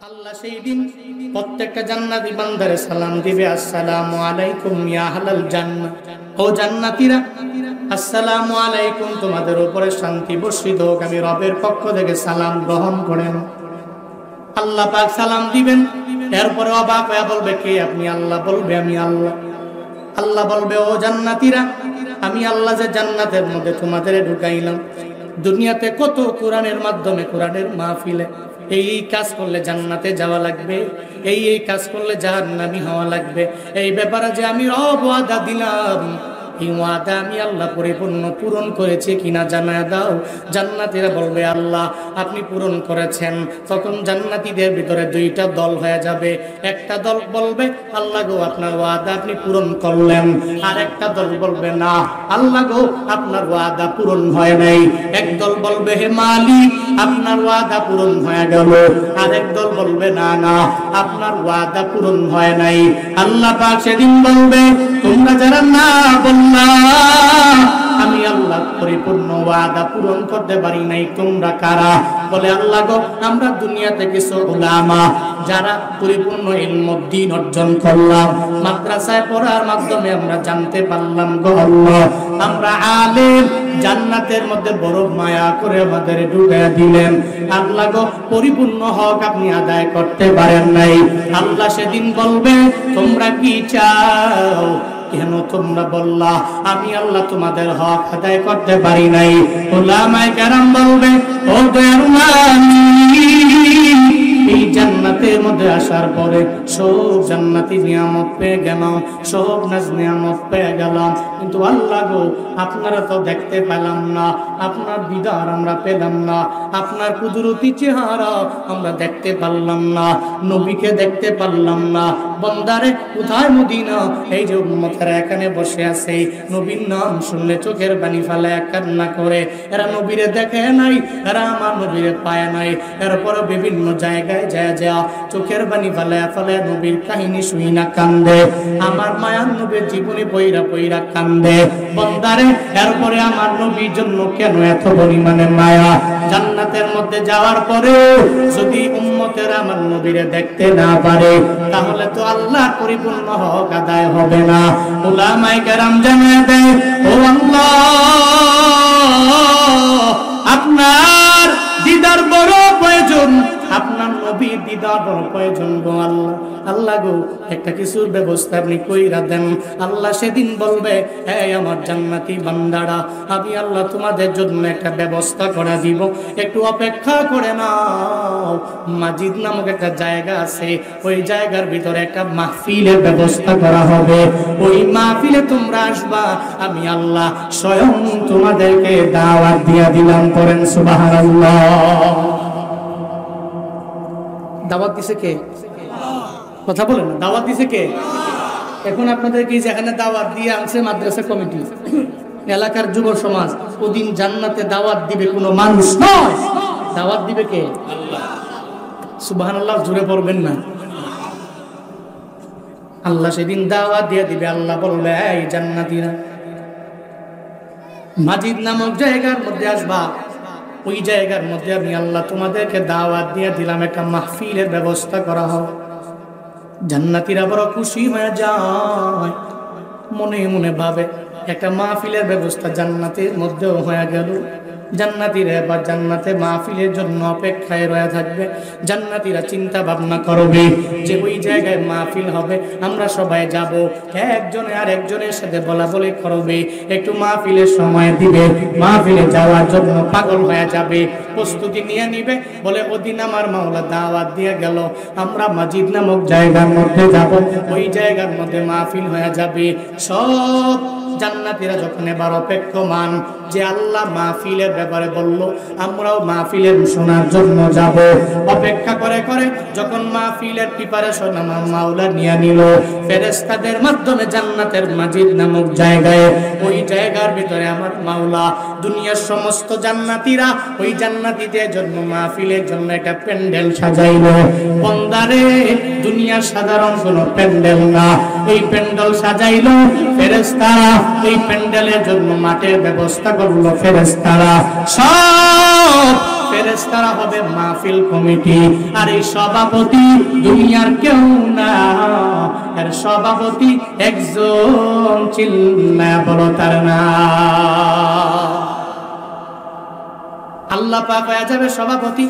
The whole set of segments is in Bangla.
আল্লাহ সেই দিন প্রত্যেকটা জান্নাতি বান্দারে সালাম দিবে, আসসালামু আলাইকুম ইয়া আহলাল জান্নাহ। ও জান্নাতীরা, আসসালামু আলাইকুম, তোমাদের উপরে শান্তি বর্ষিত হোক, আমি রবের পক্ষ থেকে সালাম গ্রহণ করেন। আল্লাহ পাক সালাম দিবেন, এরপরে অবাক হয়ে বলবে, কে আপনি? আল্লাহ বলবে, আমি আল্লাহ। আল্লাহ বলবে, ও জান্নাতীরা, আমি আল্লাহ যে জান্নাতের মধ্যে তোমাদের ঢুকাইলাম। দুনিয়াতে কত কোরআনের মাধ্যমে, কোরআনের মাহফিলে এই কাজ করলে জান্নাতে যাওয়া লাগবে, এই কাজ করলে জাহান্নামী হওয়া লাগবে, এই ব্যাপারে যে আমি রব ওয়াদা দিলাম, এই ওয়াদা আমি আল্লাহ পরিপূর্ণ পূরণ করেছি কিনা জানায় দাও। জান্নাতীরা বলবে, আল্লাহ আপনি পূরণ করেছেন। তখন জান্নাতীদের ভিতরে দুইটা দল হয়ে যাবে। একটা দল বলবে, আল্লাহ গো আপনার ওয়াদা আপনি পূরণ করলেন। আর একটা দল বলবে, না আল্লাহ গো আপনার ওয়াদা পূরণ হয় নাই। এক দল বলবে, হে মালিক আপনার ওয়াদা পূরণ হয়ে গেল। আর এক দল বলবে, না না আপনার ওয়াদা পূরণ হয় নাই। আল্লাহ পাক সেদিন বলবে, তোমরা যারা না আমি আল্লাহ পরিপূর্ণ ওয়াদা পূরণ করতে পারি নাই, তোমরা কারা? বলে, আল্লাহ গো আমরা দুনিয়াতে কিছু উলামা যারা পরিপূর্ণ ইলমুদ্দিন অর্জন করলাম, মাদ্রাসায় পড়ার মাধ্যমে আমরা জানতে পারলাম গো আল্লাহ আমরা আলেম, জান্নাতের মধ্যে বড় মায়া করে আমাদের ঢুকিয়ে দিলেন। আল্লাহ গো পরিপূর্ণ হক আপনি আদায় করতে পারেন নাই। আল্লাহ সেদিন বলবে, তোমরা কি চাও? কেন তোমরা বললা আমি আল্লাহ তোমাদের হক আদায় করতে পারি নাই? উলামায়ে কেরাম বলবে, ও দয়ার মালিক, এই জান্নাতের মধ্যে আসার পরে সব জান্নাতি নিয়ামত পেয়ে গেলাম, সব নাজ নিয়ামত পেয়ে গেলাম, কিন্তু আল্লাহ গো আপনারা তো দেখতে পেলাম না, আপনার দিদার আমরা পেলাম না, আপনার কুদরতি চেহারা আমরা দেখতে পারলাম না, নবীকে দেখতে পারলাম না। বান্দারে কোথায় মদিনা? এই যে উম্মতেরা এখানে বসে আছে, নবীর নাম শুনলে চোখের পানি ফেলায় কান্না করে। এরা নবীরে দেখে নাই, এরা আমার নবীরে পায় নাই, এরপর বিভিন্ন জায়গায় যা চোখের পানি ফেলায় ফেলায় নবীর কাহিনী শুই না কান্দে। আমার মায়ার নবীর জীবনী পইরা পইরা কান্দে। বান্দারে এরপরে আমার নবীর জন্য কেন এত পরিমাণে মায়া? জান্নাতের মধ্যে যাওয়ার পরে যদি উম্মতেরা আমার নবীরে দেখতে না পারে, তাহলে তো আল্লাহ পরিপূর্ণ হক আদায় হবে না। উলামায়ে কেরাম জানিয়ে দেয়, ও আল্লাহ আপনার দিদার বড় প্রয়োজন, আপনার নবীর দিদার বড় প্রয়োজন গো আল্লাহ। আল্লাহ গো একটা কিছুর ব্যবস্থা আপনি কইরা দেন। আল্লাহ সেদিন বলবে, এই আমার জান্নাতি বান্দারা, আমি আল্লাহ তোমাদের জন্য একটা ব্যবস্থা করে দিব, একটু অপেক্ষা করে নাও। মাজিদ নামক একটা জায়গা আছে, ওই জায়গার ভিতরে একটা মাহফিলের ব্যবস্থা করা হবে। ওই মাহফিলে তোমরা আসবা, আমি আল্লাহ স্বয়ং তোমাদেরকে দাওয়াত দিয়া দিলাম। করেন সুবহানাল্লাহ। দাওয়াত দিছে কে? কথা বলেন না, দাওয়াত দিছে কে? এখন আপনাদেরকে যেখানে দাওয়াত দিয়ে আনছে মাদ্রাসা কমিটি, এলাকার যুব সমাজ, ওদিন জান্নাতে দাওয়াত দিবে কোনো মানুষ নয়, দাওয়াত দিবে কে? আল্লাহ। সুবহানাল্লাহ জোরে পড়বেন না। আল্লাহ সেদিন দাওয়াত দিয়ে দিবে। আল্লাহ বলবে, এই জান্নাতীরা মাজিদ নামক জায়গার মধ্যে আসবা, ওই জায়গার মধ্যে আমি আল্লাহ তোমাদেরকে দাওয়াত দিয়ে দিলাম, একটা মাহফিলের ব্যবস্থা করা হবে। জান্নাতীরা বড় খুশি হয়ে যায়, মনে মনে ভাবে একটা মাহফিলের ব্যবস্থা জান্নাতের মধ্যেও হয়ে গেল। জান্নাতীরা এবার জান্নাতে মাহফিলের জন্য অপেক্ষায় রয়ে থাকবে। জান্নাতীরা চিন্তা ভাবনা করবে যে ওই জায়গায় মাহফিল হবে, আমরা সবাই যাব। একজনে আর একজনের সাথে বলা বলি করবে, একটু মাহফিলের সময় দিবে, মাহফিলে যাওয়ার জন্য পাগল হয়ে যাবে, প্রস্তুতি নিয়ে নিবে। বলে, ওদিন আমার মাওলা দাওয়াত দিয়ে গেল, আমরা মাজিদ নামক জায়গার মধ্যে যাব, ওই জায়গার মধ্যে মাহফিল হয়ে যাবে। সব জান্নাতীরা যখন এবার অপেক্ষমান যে আল্লাহ মাহফিলের ব্যাপারে বলল, আমরাও মাহফিলের শোনার জন্য যাব। অপেক্ষা করে করে যখন মাহফিলের প্রিপারেশন আমার মাওলা নিয়ে নিল, ফেরেশতাদের মাধ্যমে জান্নাতের মাজিদ নামক জায়গায়, ওই জায়গার ভিতরে আমার মাওলা দুনিয়ার সমস্ত জান্নাতীরা ওই জান্নাতীদের জন্য মাহফিলের জন্য একটা প্যান্ডেল সাজাইল। বান্দারে দুনিয়ার সাধারণ কোনো প্যান্ডেল না, এই প্যান্ডেল সাজাইল ফেরেশতারা। এই প্যান্ডেলের জন্য মাঠের ব্যবস্থা করলো ফেরেশতারা। সব ফেরেশতারা হবে মাহফিল কমিটি। আর এই সভাপতি দুনিয়ার কেউ না, এর সভাপতি একজন, চিল্লায়া বলো তার নাম। আল্লাহ পাক হয়ে যাবে সভাপতি।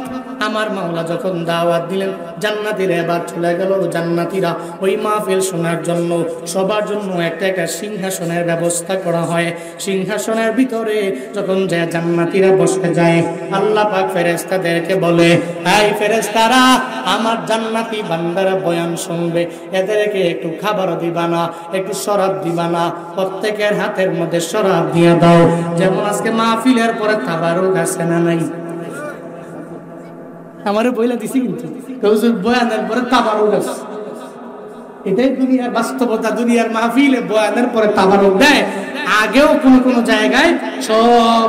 আমার মাওলা যখন দাওয়াত দিলেন জান্নাতীরা এবার চলে গেল, জান্নাতীরা ওই মাহফিল শোনার জন্য সবার জন্য একটা একটা সিংহাসনের ব্যবস্থা করা হয়। সিংহাসনের ভিতরে যখন যায় জান্নাতীরা বসে যায়, আল্লাহ পাক ফেরেশতাদেরকে বলে, এই ফেরেশতারা, আমার জান্নাতি বান্দারা বয়ান শুনবে, এদেরকে একটু খাবার দিবা না, একটু শরাব দিবা না, প্রত্যেকের হাতের মধ্যে শরাব দিয়ে দাও। যেমন আজকে মাহফিলের পরে তাবারুক আছে না নাই? আমারে বইলা দিছি কিন্তু হুজুর বয়ানের পরে তাবারুক আছে, এটাই দুনিয়ার বাস্তবতা। দুনিয়ার মাহফিলে বয়ানের পরে তাবারুক দেয়। আগেও কোন জায়গায় সব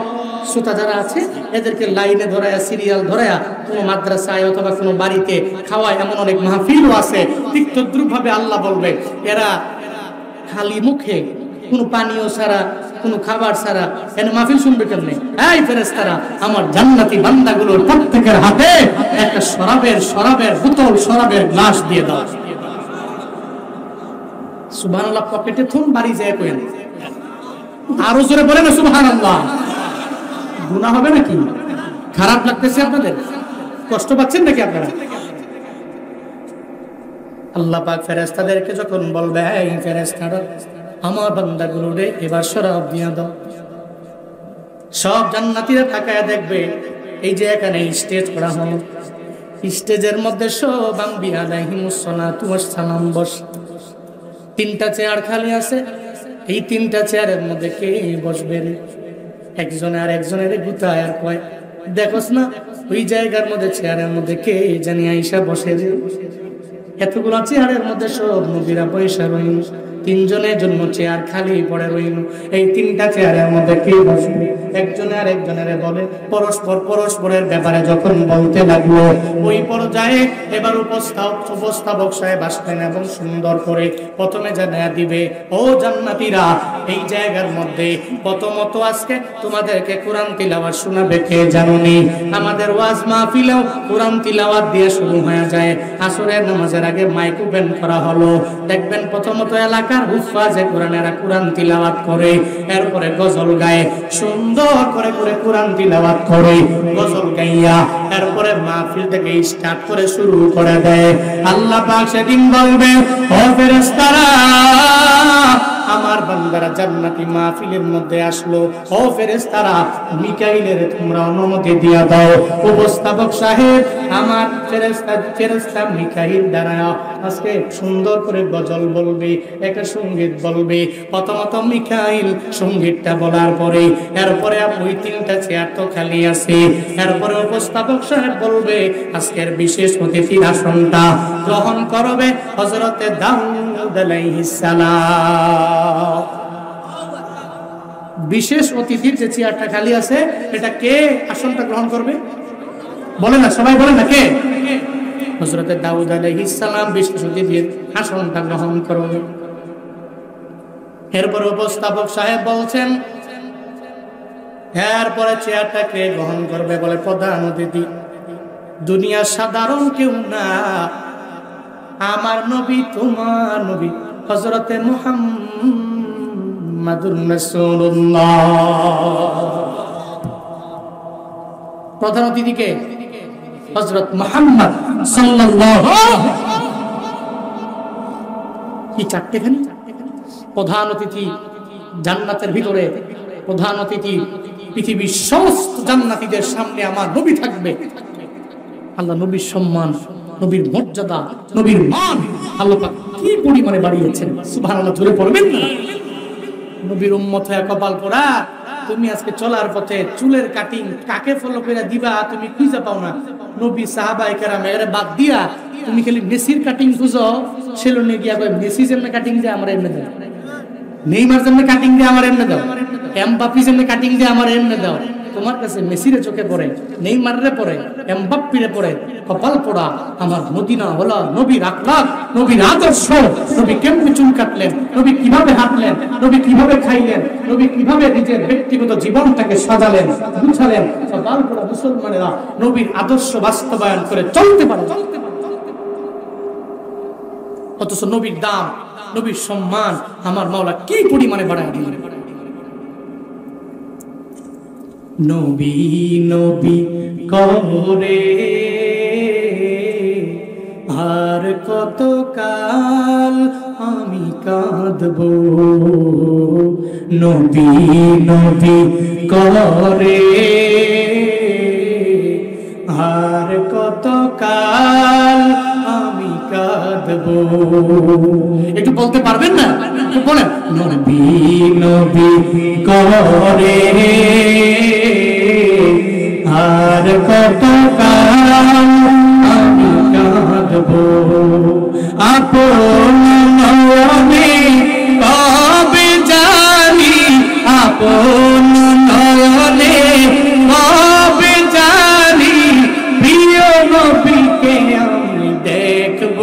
শ্রোতা যারা আছে এদেরকে লাইনে ধরায়া, সিরিয়াল ধরায়া কোনো মাদ্রাসায় অথবা কোনো বাড়িতে খাওয়ায়, এমন অনেক মাহফিলও আছে। ঠিক তদ্রুপ ভাবে আল্লাহ বলবে, এরা খালি মুখে কোনো পানীয় ছাড়া, কোনো খাবার ছাড়া এনে মাহফিল শুনবে কেমনে? এই ফেরেশতারা, আমার জান্নাতি বান্দাগুলোর প্রত্যেকের হাতে একটা শরাবের বোতল, শরাবের গ্লাস দিয়ে দাও। সুবহানাল্লাহ পকেটে থুন, বাড়ি যায় কইন, আরো জোরে বলেন না সুবহানাল্লাহ। গুনাহ হবে নাকি? খারাপ লাগতেছে আপনাদের? কষ্ট পাচ্ছেন নাকি আপনারা? আল্লাহ পাক ফেরেশতাদেরকে যখন বলবে, এই ফেরেশতারা, আমার বান্দাগুলোরে এবার শরাব দিয়া দাও, সব জান্নাতীরা তাকায়া দেখবে এই যে এখানে স্টেজ করা হলো, স্টেজের মধ্যে সব আম্বিয়া আলাইহিমুস সালাতু ওয়াস সালাম বসে। 3টা চেয়ার খালি আছে। এই 3টা চেয়ারের মধ্যে কে বসবে রে? একজনে আর একজনের গুতায় আর কয়, দেখোস না ওই জায়গার মধ্যে চেয়ারের মধ্যে কে জানি আইসা বসে রে। এতগুলো চেয়ারের মধ্যে সব নবীরা পয়সা রইল, 3 জনের জন্য চেয়ার খালি পড়ে রইল। এই 3টা চেয়ারের মধ্যে কে বসবে? একজনে আর একজনের বলে, পরস্পরের ব্যাপারে যখন বলতে লাগলো, ওই পর্যায়ে এবার উপস্থাপক সাহেব আসলেন এবং সুন্দর করে প্রথমে জানায়া দিবে, ও জান্নাতীরা, এই জায়গার মধ্যে প্রথমত আজকে তোমাদেরকে কোরআন তিলাওয়াত শোনাবে কে জানোনি? আমাদের ওয়াজ মাহফিলেও কোরআন তিলাওয়াত দিয়ে শুরু হয়ে যায়। আসরের নামাজের আগে মাইক ওপেন করা হলো, দেখবেন প্রথমত এলাকার হুফাজে কোরআনেরা কোরআন তিলাওয়াত করে, এরপরে গজল গায়, সুন্দর করে কোরআন তিলাওয়াত করে, গজল গাইয়া এরপরে মাহফিল থেকে স্টার্ট করে শুরু করে দেয়। আল্লাহ পাক সেদিন বলবে, ও ফেরেশতারা, আমার বান্দারা জান্নাতি মাহফিলের মধ্যে আসলো, ও ফেরেশতারা, মিকাইলের তোমরা অনুমতি দিয়া দাও। উপস্থাপক সাহেব আমার ফেরেশতা মিকাইল দ্বারা আজকে সুন্দর করে গজল বলবে, একটা সঙ্গীত বলবে। প্রথমত মিকাইল সঙ্গীতটা বলার পরে এরপরে ওই 3টা চেয়ার তো খালি আছে, এরপরে উপস্থাপক সাহেব বলবে, আজকের বিশেষ অতিথির আসনটা গ্রহণ করবে হযরতে দাউদ আলাইহিস সালাম। বিশেষ অতিথির যে চেয়ারটা খালি আছে, এটা কে আসনটা গ্রহণ করবে? বলে না, সবাই বলে না, কে? হযরতে দাউদ আলাইহিস সালাম বিশেষ অতিথির আসনটা গ্রহণ করবে। এরপর উপস্থাপক সাহেব বলছেন, এরপরে চেয়ারটা কে গ্রহণ করবে? বলে প্রধান অতিথি, দুনিয়ার সাধারণ কেউ না, আমার নবী, তোমার নবী হযরতে মুহাম্মাদুর রাসূলুল্লাহ। প্রধান অতিথি কে? হযরত মুহাম্মদ সাল্লাল্লাহু। কি চারটেখানি প্রধান অতিথি জান্নাতের ভিতরে, প্রধান অতিথি পৃথিবীর সমস্ত জান্নাতীদের সামনে আমার নবী থাকবে। আল্লাহ নবীর সম্মান, নবীর মর্যাদা, নবীর মান আল্লাহ পাক কি পরিমাণে বাড়িয়েছেন, সুবহানাল্লাহ। জোরে পড়বেন না? নবীর উম্মত হয়ে কপাল পোড়া। তুমি আজকে চলার পথে চুলের কাটিং কাকে ফলো করে দিবা তুমি খুঁজে পাও না। নবী সাহাবায়ে কেরামের বাদ দিয়া তুমি খালি মেসির কাটিং খুঁজো। সেলুনে গিয়া কই, মেসি যেমন কাটিং দিয়ে আমার এমনি দাও, নেইমার যেমন কাটিং দিয়ে আমার এমনি দাও, এমবাপ্পে যেমন কাটিং দিয়ে আমার এমনি দাও। তোমার কাছে মেসিরে চোখে পড়ে, নেইমারে পড়ে, এমবাপ্পিরে পড়ে, কপাল পোড়া আমার মদিনা ওয়ালা নবীর আখলাক, নবীর আদর্শ, নবী কেমনে চুল কাটলেন, নবী কিভাবে হাঁটলেন, নবী কিভাবে খাইলেন, নবী কিভাবে নিজের ব্যক্তিগত জীবনটাকে সাজালেন গুছালেন। কপাল পোড়া মুসলমানেরা নবীর আদর্শ বাস্তবায়ন করে চলতে পারে। অথচ নবীর দাম, নবীর সম্মান আমার মাওলা কি পরিমাণে বাড়ায় দিলেন। নবী নবী করে আর কত কাল আমি কাঁদব, নবী নবী করে আর কত কাল আমি কাঁদব। একটু বলতে পারবেন না? একটু বলেন, নবী নবী করে আর কত কাল আমি কাঁদব, আপন নয়নে কবে জানি, আপন নয়নে কবে জানি প্রিয় নবীকে আমি দেখব,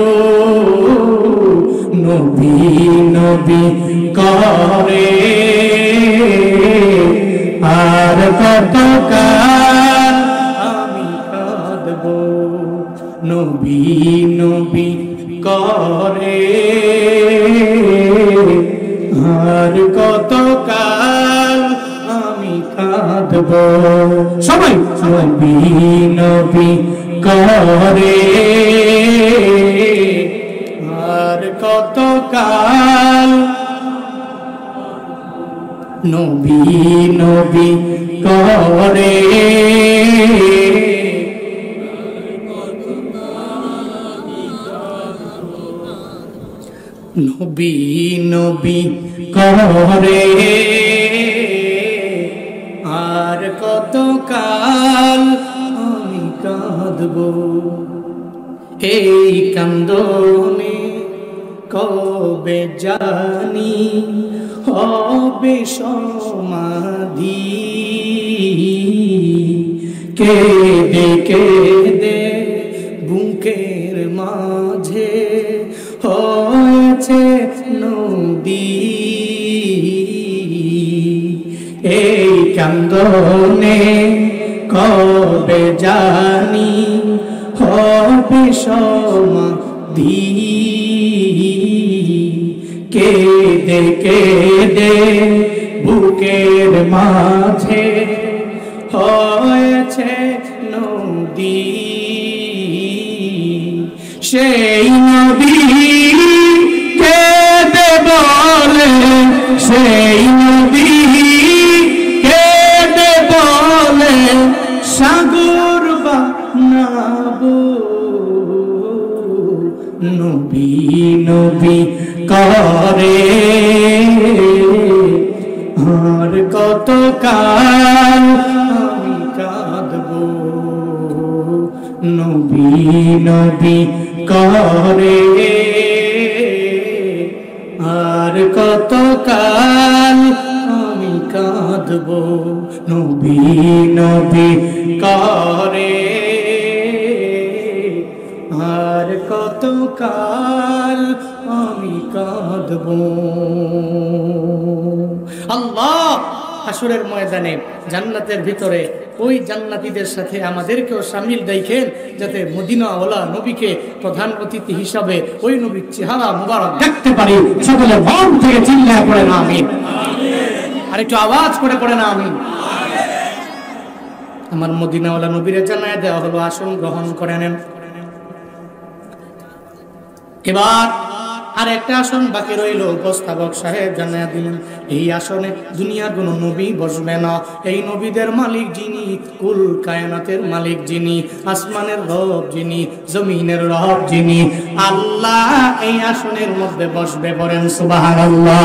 নবী নবী করে আর কত কাল আমি কাঁদব, নবী নবী করে আর কত কাল আমি কাঁদব। সবাই নবী নবী করে আর কত কাল, নবী নবী করে নবী নবী করে আর কত কাল আমি কাঁদব। এই কান্দনে কবে জানি হবে সমাধি, কেঁদে কেঁদে বুকের মাঝে হয়েছে নদী। এই কান্দনে কবে জানি হবে সমাধি, কেঁদে কেঁদে বুকের মাঝে হয়েছে নদী। সেই নদী কেঁদে বলে, সেই নদী কেঁদে বলে সাগর বানাবো, নবী নবী করে আর কত কাল আমি কাঁদব, নবী নবী করে আর কত কাল আমি কাঁদব, নবী নবী করে আর কত কাল আমি কাঁদব। আল্লাহ হাসরের ময়দানে জান্নাতের ভিতরে ওই জান্নাতীদের সাথে আমাদেরকেও শামিল দেখেন, যাতে মদিনাওয়ালা নবীকে প্রধান অতিথি হিসাবে ওই নবীর চেহারা মুবারক দেখতে পারি। সকলে মন থেকে চিল্লায় পড়ে না আমিন, আর একটু আওয়াজ করে পড়ে না আমিন। আমার মদিনাওয়ালা নবীরে জানায় দেওয়া হলো, আসন গ্রহণ করে নেন। এবার আর একটা আসন বাকি রইল। উপস্থাপক সাহেব জানায়া দিলেন, এই আসনে দুনিয়ার কোন নবী বসবে না। এই নবীদের মালিক যিনি, কুল কায়নাতের মালিক যিনি, আসমানের রব যিনি, জমিনের রব যিনি, আল্লাহ এই আসনের মধ্যে বসবে। বলেন সুবহানাল্লাহ।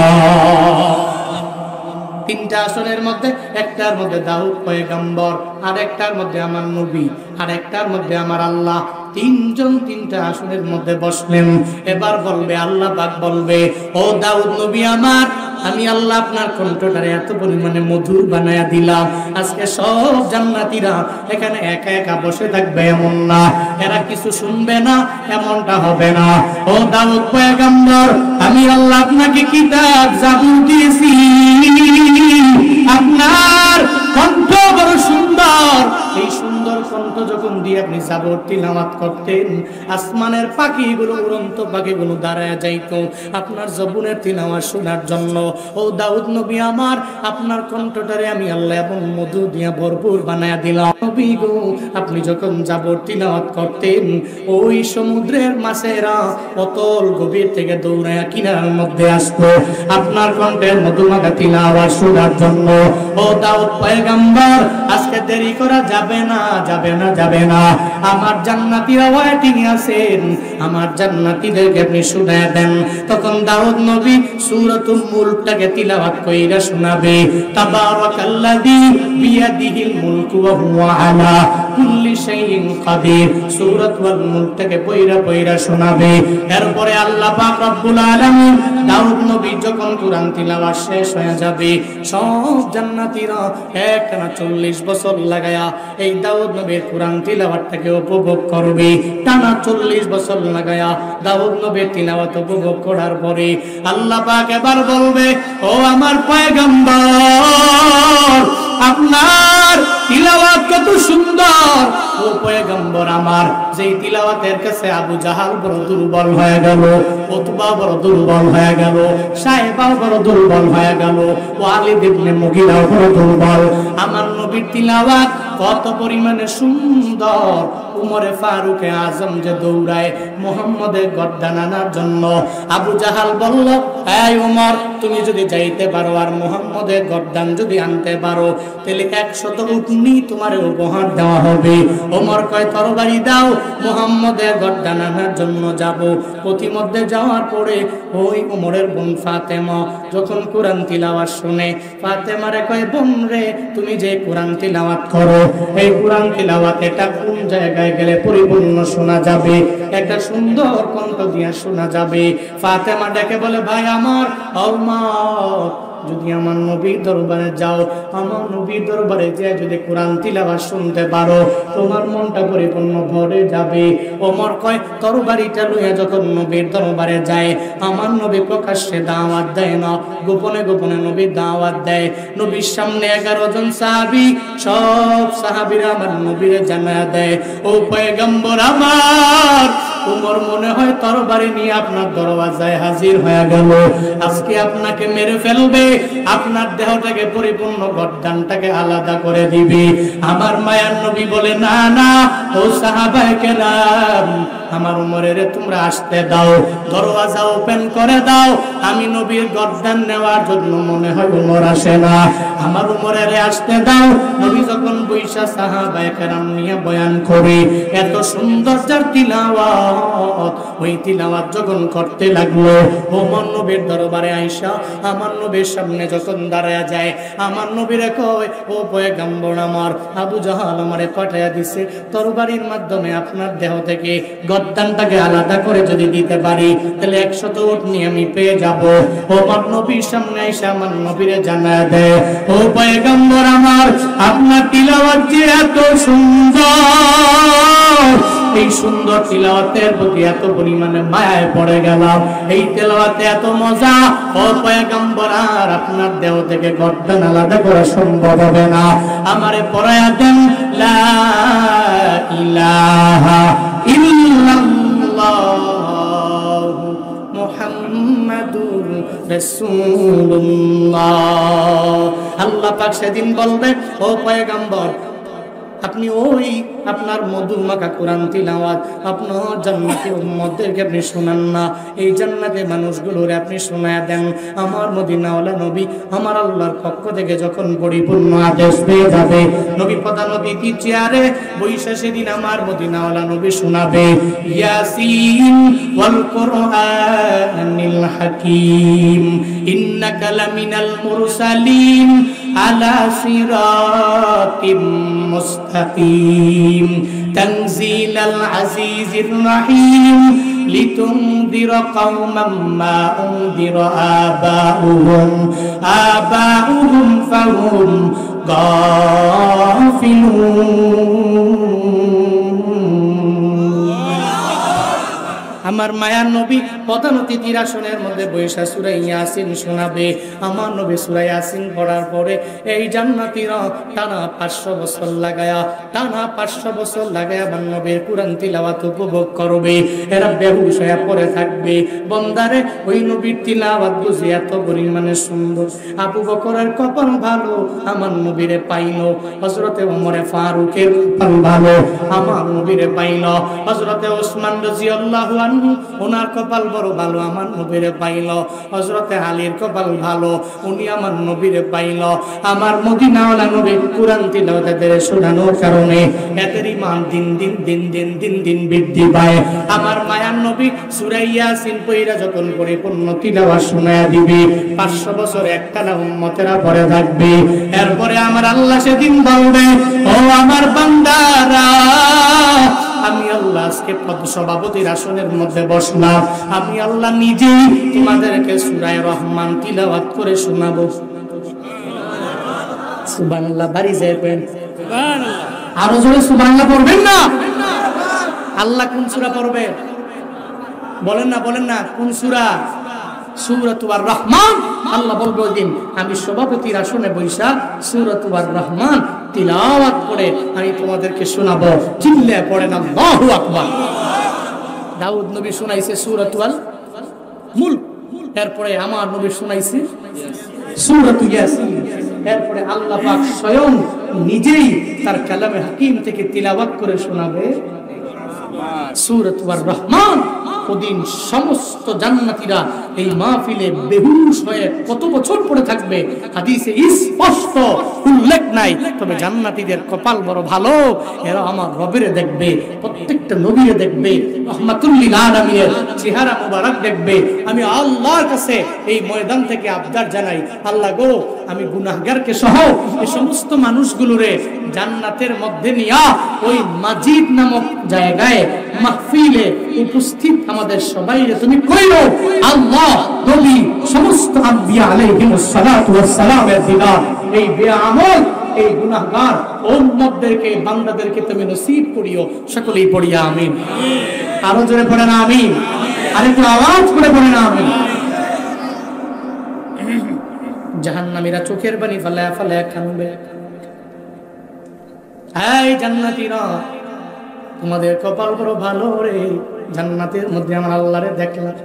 তিনটা আসনের মধ্যে একটার মধ্যে দাউদ পয়গম্বর, আর একটার মধ্যে আমার নবী, আর একটার মধ্যে আমার আল্লাহ। তিনজন তিনটা আসনের মধ্যে বসলেন। এবার বলবে, আল্লাহ পাক বলবে, ও দাউদ নবী আমার, আমি আল্লাহ আপনার কণ্ঠটারে এত পরিমাণে মধুর বানায়া দিলাম, আজকে সব জান্নাতীরা এখানে একা একা বসে থাকবে এমন না, এরা কিছু শুনবে না এমনটা হবে না। ও দাউদ পয়গম্বর, আমি আল্লাহ আপনাকে কিতাব জাবুর দিয়েছি, আপনার কণ্ঠ বড় সুন্দর, এই সুন্দর কণ্ঠ যখন দিয়ে আপনি জাবর তিলাওয়াত করতেন, আসমানের পাখিগুলো, উড়ন্ত পাখিগুলো দাঁড়ায় যাইতো আপনার জবুনের তিলাওয়াত শোনার জন্য। ও দাউদ নবী আমার, আপনার কণ্ঠটারে আমি আল্লাহ এবং মধু দিয়া ভরপুর বানায়া দিলাম। নবী গো, আপনি যখন জাবর তিলাওয়াত করতেন, ওই সমুদ্রের মাছেরা অতল গভীর থেকে দৌড়ায়া কিনারার মধ্যে আসতো আপনার কণ্ঠের মধুমাখা তিলাওয়াত শোনার জন্য। ও দাউদ পয়গম্বর, আজকে দেরি করা যাবে না, যাবে না, যাবে না। আমার জান্নাতীরা ওয়েটিং আছেন, আমার জান্নাতীদেরকে আপনি শুনায়া দেন। তখন দাউদ নবী সূরাতুল মুলকটাকে তিলাওয়াত কইরা শোনাবে। তাবারাকাল্লাযী বিয়াদিহিল মুলকু ওয়া হুয়া আলা কুল্লি শাইইন কাদির, সূরাতুল মুলকটাকে পয়রা শোনাবে। এরপরে আল্লাহ পাক রব্বুল আলামিন দাউদ নবী যখন কুরআন তিলাওয়াত শেষ হয়ে যাবে, সব জান্নাতীরা একটানা 40 বছর লাগায়া এই দাউদ নবীর কুরআন তিলাওয়াতটাকে উপভোগ করবে। টানা 40 বছর লাগায়া দাউদ নবীর তিলাওয়াত উপভোগ করার পরে আল্লাহ পাক এবার বলবে, ও আমার পয়গম্বর, আপনার তিলাওয়াত কত সুন্দর। ও পয়গম্বর আমার, যেই তিলাওয়াতের কাছে আবু জাহাল বড় দুর্বল হয়ে গেল, উতবা বড় দুর্বল হয়ে গেল, সাহেবা বড় দুর্বল হয়ে গেল, ওয়ালিদ ইবনে মুগীরা বড় দুর্বল। আমার নবীর তিলাওয়াত কত পরিমাণে সুন্দর। উমরে ফারুকে আজম যে দৌড়ায় মুহাম্মদের গর্দান আনার জন্য, আবু জাহাল বলল, এই উমর, তুমি যদি যাইতে পারো আর মুহাম্মদের গর্দান যদি আনতে পারো, তাহলে 100 উটনি তোমার উপহার দেওয়া হবে। ওমর কয়, তরবারি দাও, মুহাম্মদের গর্দান আনার জন্য যাব। প্রতিমধ্যে যাওয়ার পরে ওই উমরের বোন ফাতেমা যখন কোরআন তিলাওয়াত শুনে, ফাতেমারে কয়, বোন রে, তুমি যে কোরআন তিলাওয়াত করো, এই কোরআন তিলাওয়াত এটা কোন জায়গায় গেলে পরিপূর্ণ শোনা যাবে, একটা সুন্দর কণ্ঠ দিয়ে শোনা যাবে। ফাতেমা ডেকে বলে, ভাই আমার, যদি আমার নবীর দরবারে যাও, আমার নবীর দরবারে যে যদি কোরআন তিলাওয়াত শুনতে পারো, তোমার মনটা পরিপূর্ণ ভরে যাবে। ওমর কয়, তরবারিটা লইয়া যখন নবীর দরবারে যায়, আমার নবী প্রকাশ্যে দাওয়াত দেয় না, গোপনে গোপনে নবীর দাওয়াত দেয়। নবীর সামনে 11 জন সাহাবী, সব সাহাবীরা আমার নবীরে জানায়া দেয়, ও পয়গম্বর আমার, ওমর মনে হয় তরবারি নিয়ে আপনার দরওয়াজায় হাজির হয়ে গেল, আজকে আপনাকে মেরে ফেলবে, আপনার দেহটাকে পরিপূর্ণ গর্দানটাকে আলাদা করে দিবে। আমার মায়ার নবী বলে, না না, ও সাহাবায়ে কেরাম, আমার উমরের তোমরা আসতে দাও, দরওয়াজা ওপেন করে দাও। আমি নবীর গর্দান নেওয়ার জন্য মনে হয় উমর আসে না, আমার উমরের আসতে দাও। নবী যখন বৈশা সাহাবায়ে কেরাম নিয়ে বয়ান করে, এত সুন্দর যার তিলাওয়াত, ওই তিলাওয়াত যখন করতে লাগলো, ওমর নবীর দরবারে আয়েশা আমার নবীর সামনে যখন দাঁড়ায়া যায়, আমার নবীরে কয়, ও পয়গম্বর আমার, আবু জাহাল আমারে পাঠায়া দিছে, তরবারির মাধ্যমে আপনার দেহ থেকে গর্দানটাকে আলাদা করে যদি দিতে পারি, তাহলে 100 উট নিয়ে আমি পেয়ে যাব। ও আমার নবীর সামনে এসে আমার নবীরে জানায়া দেয়, ও পয়গম্বর আমার, আপনার তিলাওয়াত যে এত সুন্দর, এই সুন্দর তিলাওয়াতের প্রতি এত পরিমাণে মায়ায় পড়ে গেলাম, এই তিলাওয়াতে এত মজা। ও পয়গম্বর, আর আপনার দেহ থেকে গর্দান আলাদা করা সম্ভব হবে না, আমারে পড়ায়া দেন লা ইলাহা ইল্লাল্লাহ মুহাম্মাদুর রাসূলুল্লাহ। আল্লাহ পাক সেদিন বলবে, ও পয়গম্বর, আপনি ওই আপনার মধুমাখা কোরআন তিলাওয়াত আপনার জান্নাতি উম্মতদেরকে আপনি শোনান না, এই জান্নাতের মানুষগুলোরে আপনি শোনায়া দেন। আমার মদিনাওয়ালা নবী আমার আল্লাহর পক্ষ থেকে যখন পরিপূর্ণ আদেশ পেয়ে যাবে, নবী প্রধান অতিথি চেয়ারে বৈশা সেদিন আমার মদিনাওয়ালা নবী শোনাবে, ইয়াসিন ওয়াল কুরআনিল হাকীম ইন্নাকা লামিনাল মুরসালিন আলা সিরাতিম মুস্তাকিম তানজিলাল আজিজির রহিম লিতুনদিরা কওমান মা উনদিরা আবাউহুম ফাহুম গাফিলুন। আমার মায়ার নবী প্রধান অতিথির আসনের মধ্যে বৈশা সূরা ইয়াসিন শোনাবে। আমার নবী সূরা ইয়াসিন পড়ার পরে এই জান্নাতীরা টানা 500 বছর লাগায়া আমার নবীর কুরআন তিলাওয়াত উপভোগ করবে। এরা বেহুশ হয়ে পড়ে থাকবে। বন্দারে ওই নবীর তিলাওয়াত বুঝি এত পরিমাণে সুন্দর। আবু বকরের কপাল ভালো, আমার নবীরে পাইল। হযরতে ওমরে ফারুকের কপাল ভালো, আমার নবীরে পাইল। হযরতে ওসমান রাদিয়াল্লাহু আনহু ওনার কপাল বড় ভালো, আমার নবীরে পাইল। হযরতে আলীর কপাল ভালো, উনি আমার নবীরে পাইল। আমার মদিনাওয়ালা নবী কুরআন তিলাওয়াতের শোনানোর কারণে এদের ঈমান দিন দিন বৃদ্ধি পায়। আমার মায়ার নবী সূরা ইয়াসিন পড়া যখন পরিপূর্ণ তিলাওয়াত শোনায়া দিবে, 500 বছর একটানা উম্মতেরা পড়ে থাকবে। এরপরে আমার আল্লাহ সেদিন বলবে, ও আমার বান্দারা, আমি আল্লাহ আজকে সভাপতির আসনের মধ্যে বসলাম। আমি আল্লাহ নিজেই তোমাদেরকে সূরা রহমান তিলাওয়াত করে শোনাবো। সুবহানাল্লাহ। বাড়ি যাবেন আরো জোরে সুবহানাল্লাহ পড়বেন না? আল্লাহ কোন সূরা পড়বে বলেন না কোন সূরা? সূরাতুর রহমান। আল্লাহ বলবে ওই দিন আমি সভাপতির আসনে বৈশা সূরাতুর রহমান তিলাওয়াত করে আমি তোমাদেরকে শোনাবো। চিল্লায়ে পড়েন আল্লাহু আকবার। দাউদ নবী শোনাইছে সূরাতুল মুলক, এরপরে আমার নবী শোনাইছে সূরাতুল ইয়াসিন। এরপরে আল্লাহ পাক স্বয়ং নিজেই তার কালামে হাকিম থেকে তিলাওয়াত করে শোনাবে সূরাতুর রহমান। ওদিন সমস্ত জান্নাতীরা এই মাহফিলে বেহুশ হয়ে কত বছর পড়ে থাকবে হাদিসে স্পষ্ট উল্লেখ নাই, তবে জান্নাতীদের কপাল বড় ভালো। এরা আমার রবেরে দেখবে, প্রত্যেকটা নবীরে দেখবে, রাহমাতুল লিল আলামিনের চেহারা মুবারক দেখবে। আমি আল্লাহর কাছে এই ময়দান থেকে আবদার জানাই, আল্লাহ গো, আমি গুনাহগারকে সহ এই সমস্ত মানুষগুলোরে জান্নাতের মধ্যে নিয়া ওই মাজিদ নামক জায়গায় মাহফিলে উপস্থিত আমাদের সবাইরে তুমি কইরো। আল্লাহ, নবী, সমস্ত আম্বিয়া আলাইহিমুস সালাতু ওয়াস সালামের দিদার এই বেআমল এই গুনাহগার উম্মতদেরকে বান্দাদেরকে তুমি নসিব করিও। সকলেই পড়িয়া আমিন। আরো জোরে পড়েন আমিন। আরেকটু আওয়াজ করে পড়েন আমিন। জাহান্নামীরা চোখের পানি ফালায়া ফালায়া কাঁদবে। এই জান্নাতীরা, তোমাদের কপাল বড় ভালো রে, জান্নাতের মধ্যে আমার আল্লাহরে দেখলাম।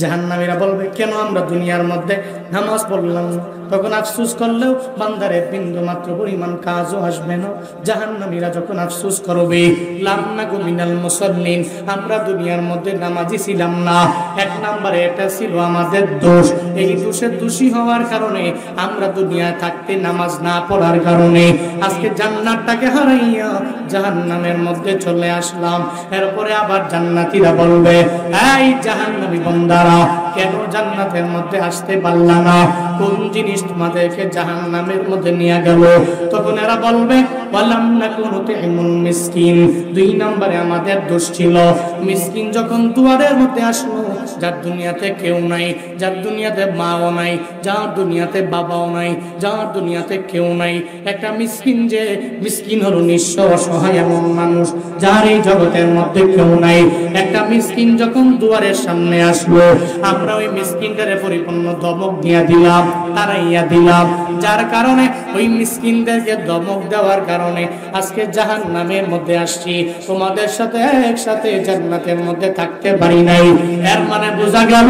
জাহান্নামীরা বলবে, কেন আমরা দুনিয়ার মধ্যে নামাজ পড়লাম না? তখন আফসোস করলেও বান্দারে বিন্দু মাত্র পরিমাণ কাজও আসবে না। জাহান্নামীরা যখন আফসোস করবে, লাম নাকু মিনাল মুসাল্লিন, আমরা দুনিয়ার মধ্যে নামাজি ছিলাম না। এক নম্বরে এটা ছিল আমাদের দোষ। এই দোষের দোষী হওয়ার কারণে আমরা দুনিয়ায় থাকতে নামাজ না পড়ার কারণে আজকে জান্নাতটাকে হারাইয়া জাহান্নামের মধ্যে চলে আসলাম। এরপরে আবার জান্নাতীরা বলবে, এই জাহান্নামী বান্দারা, কেন জান্নাতের মধ্যে আসতে পারলা না? কোন জিনিস তোমাদেরকে জাহান্নামের মধ্যে নিয়ে গেল? তখন এরা বলবে, ওয়ালাম নাকুনু তুতিমুল মিসকিন, 2 নম্বরে আমাদের দোষ ছিল। মিসকিন যখন দুয়ারের মধ্যে আসলো, যার দুনিয়াতে কেউ নাই, যার দুনিয়াতে মাও নাই, যার দুনিয়াতে বাবাও নাই, যার দুনিয়াতে কেউ নাই, একটা মিসকিন, যে মিসকিন হলো নিঃস্ব অসহায় এমন মানুষ যার এই জগতের মধ্যে কেউ নাই। একটা মিসকিন যখন দুয়ারের সামনে আসলো, আমরা ওই মিসকিনটারে পরিপূর্ণ ধমক দিয়া দিলাম, তারাইয়া দিলাম, যার কারণে ওই মিসকিনদেরকে ধমক দেওয়ার কারণে আজকে জাহান্নামের মধ্যে আসছি। তোমাদের সাথে একসাথে জান্নাতের মধ্যে থাকতে পারি নাই। এর মানে বোঝা গেল,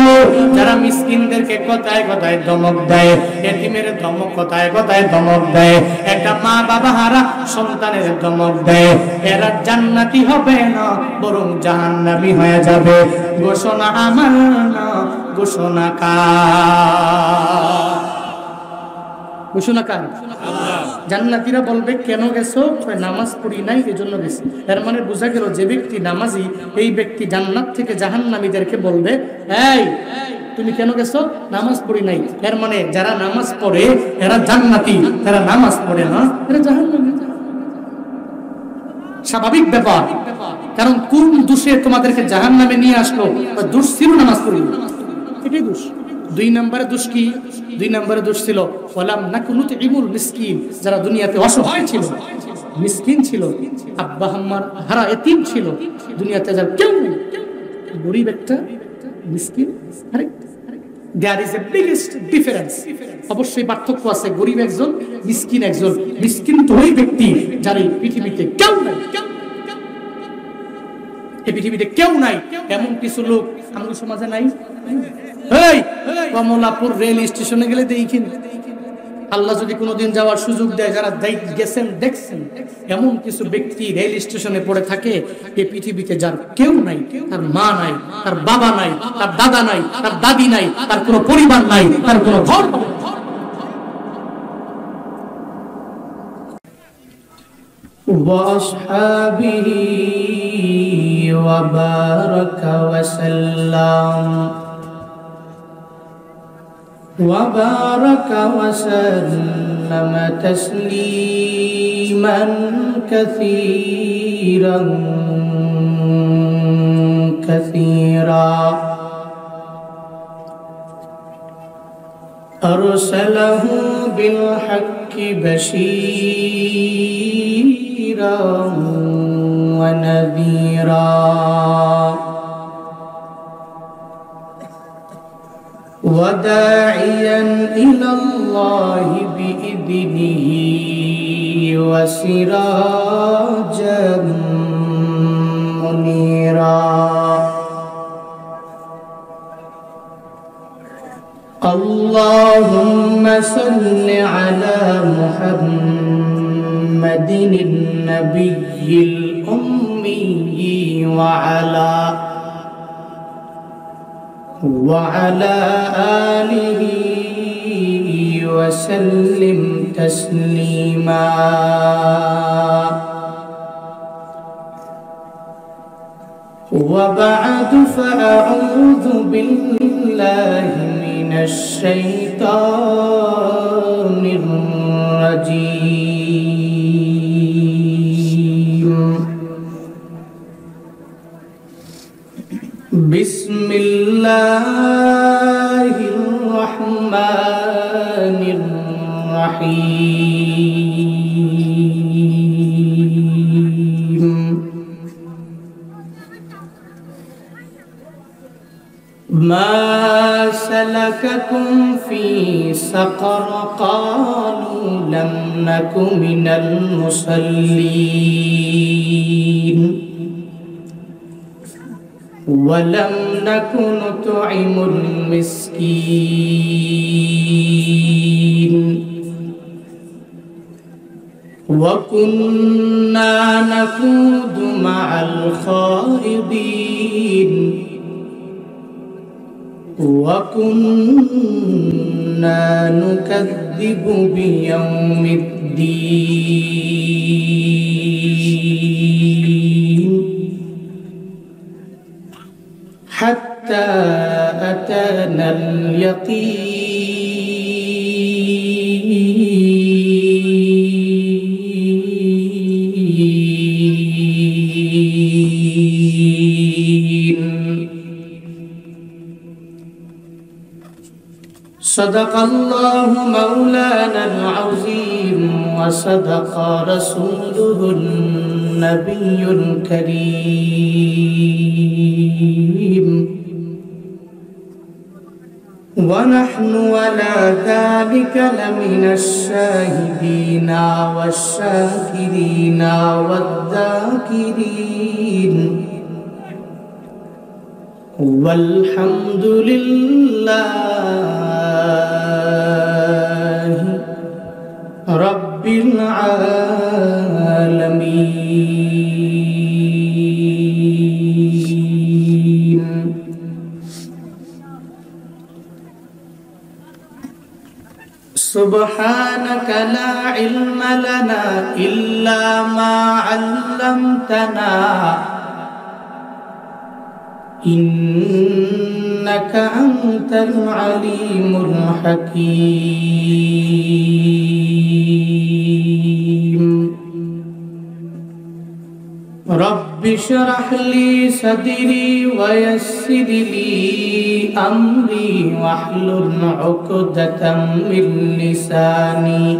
যারা মিসকিনদেরকে কথায় কথায় ধমক দেয়, এতিমের ধমক কথায় কথায় ধমক দেয়, একটা মা বাবা হারা সন্তানের ধমক দেয়, এরা জান্নাতি হবে না, বরং জাহান্নামী হয়ে যাবে। ঘোষণা আমার না, ঘোষণা কার? ঘোষণা কার? জান্নাতীরা বলবে, কেন গেছো? নামাজ পড়ি নাই, এজন্য গেছি। এর মানে বোঝা গেল, যে ব্যক্তি নামাজি, এই ব্যক্তি জান্নাত থেকে জাহান্নামীদেরকে বলবে, এই তুমি কেন গেছো? নামাজ পড়ি নাই। এর মানে যারা নামাজ পড়ে এরা জান্নাতি, যারা নামাজ পড়ে না এরা জাহান্নামী। স্বাভাবিক ব্যাপার, কারণ কোন দোষে তোমাদেরকে জাহান্নামে নিয়ে আসলো? দোষ ছিল নামাজ পড়ি, এটাই দোষ। 2 নম্বরে দোষ কি? 2 নম্বরে দোষ ছিল ওয়ালাম নাকুনু তুইমুল মিসকিন, যারা দুনিয়াতে অসহায় ছিল, মিসকিন ছিল, আব্বা আম্মার হারা এতিম ছিল, দুনিয়াতে যার কেউ নেই, গরিব একটা, মিসকিন আরেকটা। There is a biggest difference. অবশ্যই পার্থক্য আছে, গরিব একজন, মিসকিন একজন। মিসকিন তো ওই ব্যক্তি যার এই পৃথিবীতে কেউ নাই, এই পৃথিবীতে কেউ নাই, এমন কিছু লোক আমাদের সমাজে নাই। এই কমলাপুর রেল স্টেশনে গেলে দেখেন, আল্লাহ যদি কোনোদিন যাওয়ার সুযোগ দেয়, যারা গেছেন দেখছেন, এমন কিছু ব্যক্তি রেল স্টেশনে পড়ে থাকে, এই পৃথিবীতে যার কেউ নাই, তার মা নাই, তার বাবা নাই, তার দাদা নাই, তার দাদি নাই, তার কোনো পরিবার নাই, তার কোনো ঘর নাই। وأصحابه وبارك وسلم تسليما كثيرا أرسله بالحق بشيرا ونذيرا وداعيا إلى الله بإذنه وسراجا منيرا اللهم صل على محمد النبي الأمي وعلى آله وسلم تسليما وبعد فأعوذ بالله من الشيطان الرجيم بسم الله الرحمن الرحيم ما سلككم في سقر قالوا لم نك من المصلين ولم نك نطعم المسكين وكنا نخوض مع الخائضين وكنا نكذب بيوم الدين حتى أتانا اليقين صدق الله مولانا العظيم وصدق رسوله النبي الكريم ونحن على ذلك لمن الشاهدين والشاكرين والذاكرين والحمد لله رب العالمين سبحانك لا علم لنا إلا ما علمتنا إنك أنت العليم الحكيم رب اشرح لي صدري ويسر لي أمري واحلل عقدة من لساني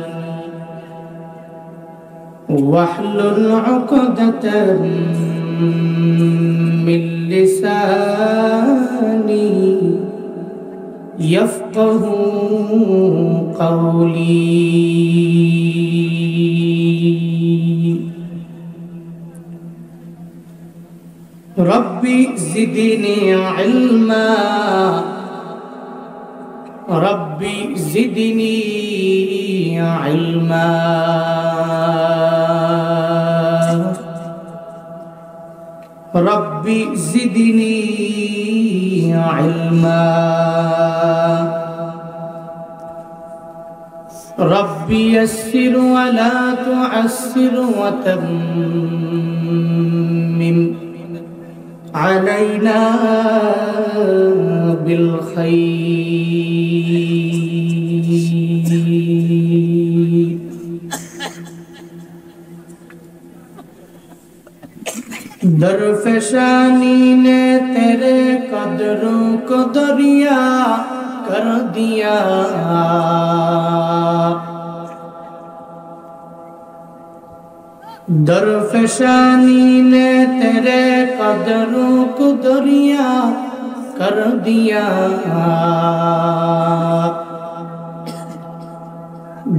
يفقه قولي. ربي زدني علما ربي زدني علما ربي زدني علما ربي يسر ولا تعسر وتمم علينا بالخير. درفشانی نے تیرے قدروں کو دریا کر دیا، درفشانی نے تیرے قدروں کو دریا کر دیا،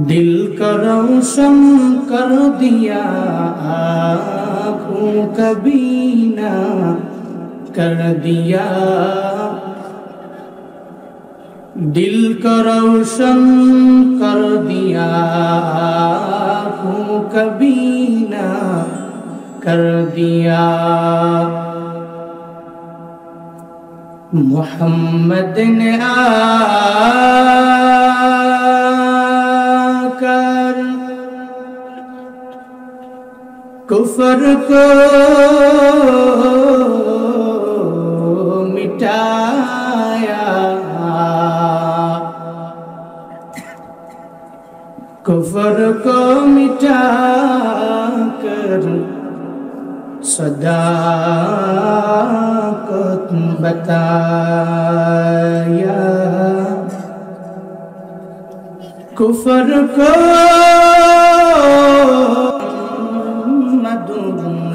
دل کا روشن کر دیا، آنکھوں کا بینا کر دیا، دل کا روشن کر دیا، آنکھوں کا بینا کر دیا. محمد نے آ کر کفر کو مٹایا، کفر کو مٹا کر صداقت بتایا، کفر کو محمد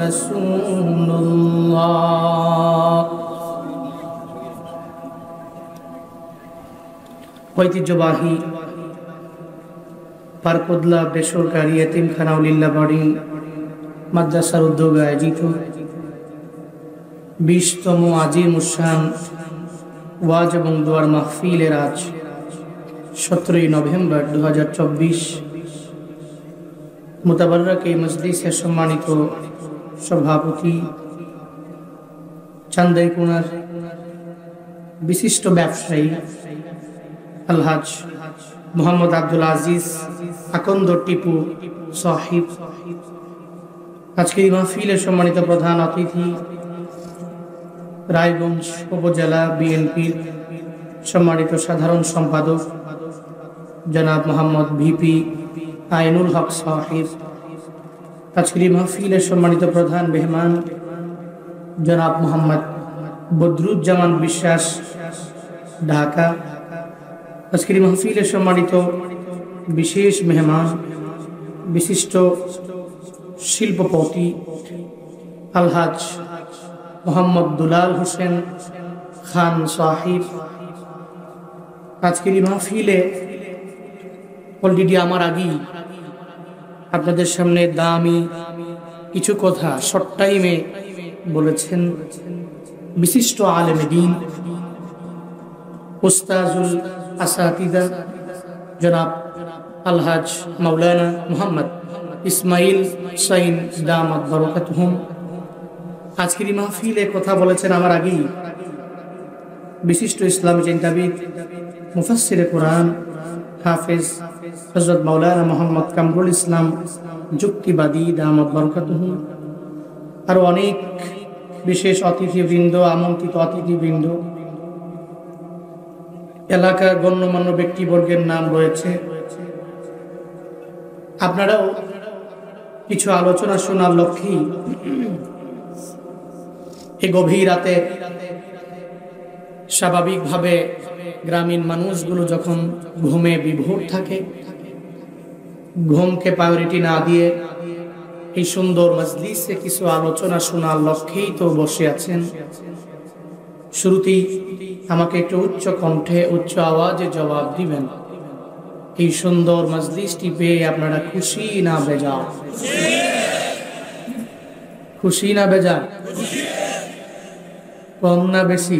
رسول اللہ. ঐতিহ্যবাহী পারকোদলা বেসরকারি এতিমখানা লিল্লাবাড়ি মাদ্রাসার উদ্যোগে আয়োজিত 20তম আজিম উশান ওয়াজ এবং দোয়ার মাহফিলের আজ 17 নভেম্বর 2024 মুতাবাররাক এই মজলিসের সম্মানিত সভাপতি চান্দাইকোনার বিশিষ্ট ব্যবসায়ী আলহাজ মোহাম্মদ আব্দুল আজিজ আকন্দ টিপু সাহিব, আজকের এই মাহফিলের সম্মানিত প্রধান অতিথি রায়গঞ্জ উপজেলা বিএনপির সম্মানিত সাধারণ সম্পাদক জনাব মোহাম্মদ ভিপি আইনুল হক সাহিব, আজকের এই মাহফিলের সম্মানিত প্রধান মেহমান জনাব মোহাম্মদ বদরুজ্জামান বিশ্বাস ঢাকা, আজকের এই মাহফিলের সম্মানিত বিশেষ মেহমান বিশিষ্ট শিল্পপতি আলহাজ মোহাম্মদ দুলাল হোসেন খান সাহিব, আজকের এই মাহফিলে অলরেডি আমার আগেই আপনাদের সামনে দামি কিছু কথা শর্ট টাইমে বলেছেন বিশিষ্ট আলেমে দ্বীন উস্তাজুল আসাতিদা জনাব আলহাজ মাওলানা মুহাম্মদ ইসমাইল সাইন দামাত বরকাতুহুম। আজকের এই মাহফিলে কথা বলেছেন আমার আগেই বিশিষ্ট ইসলামী চিন্তাবিদ মুফাসসিরে কোরআন হাফেজ হযরত মাওলানা মুহাম্মদ কামরুল ইসলাম যুক্তিবাদী দামাত বরকাতুহুম, আরো অনেক বিশেষ অতিথিবৃন্দ, আমন্ত্রিত অতিথিবৃন্দ, এলাকার গণ্যমান্য ব্যক্তিবর্গের নাম রয়েছে। আপনারাও কিছু আলোচনা শোনার লক্ষ্যেই এই গভীর রাতে স্বাভাবিকভাবে গ্রামীণ মানুষগুলো যখন ঘুমে বিভোর থাকে, ঘুমকে প্রায়োরিটি না দিয়ে এই সুন্দর মজলিসে কিছু আলোচনা শোনার লক্ষ্যেই তো বসে আছেন। শুরুতেই আমাকে একটু উচ্চ কণ্ঠে উচ্চ আওয়াজে জবাব দিবেন, এই সুন্দর মজলিসটি পেয়ে আপনারা খুশি না বেজার? খুশি না বেজার? কম না বেশি?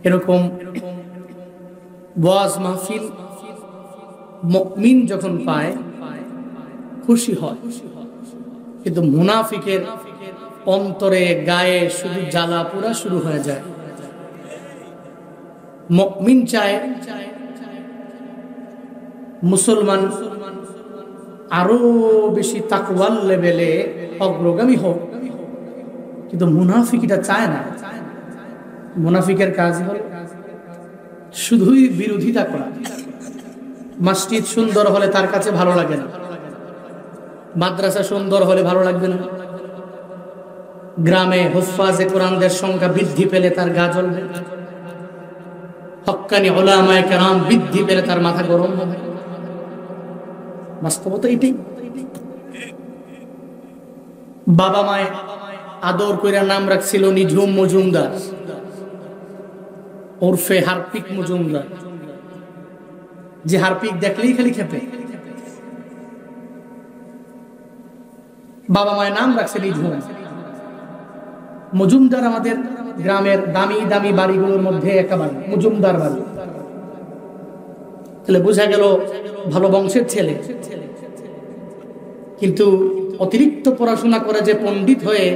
এরকম ওয়াজ মাহফিল মুমিন যখন পায় খুশি হয়, কিন্তু মুনাফিকের অন্তরে গায়ে শুধু জ্বালা পোড়া শুরু হয়ে যায়। মুমিন চায় মুসলমান আরো বেশি তাকওয়ার লেভেলে অগ্রগামী হোক, কিন্তু মুনাফিক এটা চায় না। মুনাফিকের কাজ হল শুধুই বিরোধিতা করা। মসজিদ সুন্দর হলে তার কাছে ভালো লাগে না, মাদ্রাসা সুন্দর হলে ভালো লাগবে না, গ্রামে হুফাজে কোরআনদের সংখ্যা বৃদ্ধি পেলে তার গা জ্বলবে, হক্কানি উলামায়ে কেরাম বৃদ্ধি পেলে তার মাথা গরম হবে। বাস্তবতা এটাই। বাবা মায়ে আদর কইরা নাম রাখছিল নিঝুম মজুমদার ওরফে হারপিক মজুমদার, যে হারপিক দেখলেই খালি খেপে। বাবা মায়ের নাম রাখছে নিঝুম মজুমদার। আমাদের গ্রামের দামি দামি বাড়িগুলোর মধ্যে একটা বাড়ি মজুমদার বাড়ি। তাহলে বোঝা গেল ভালো বংশের ছেলে, কিন্তু অতিরিক্ত পড়াশোনা করে যে পণ্ডিত হয়ে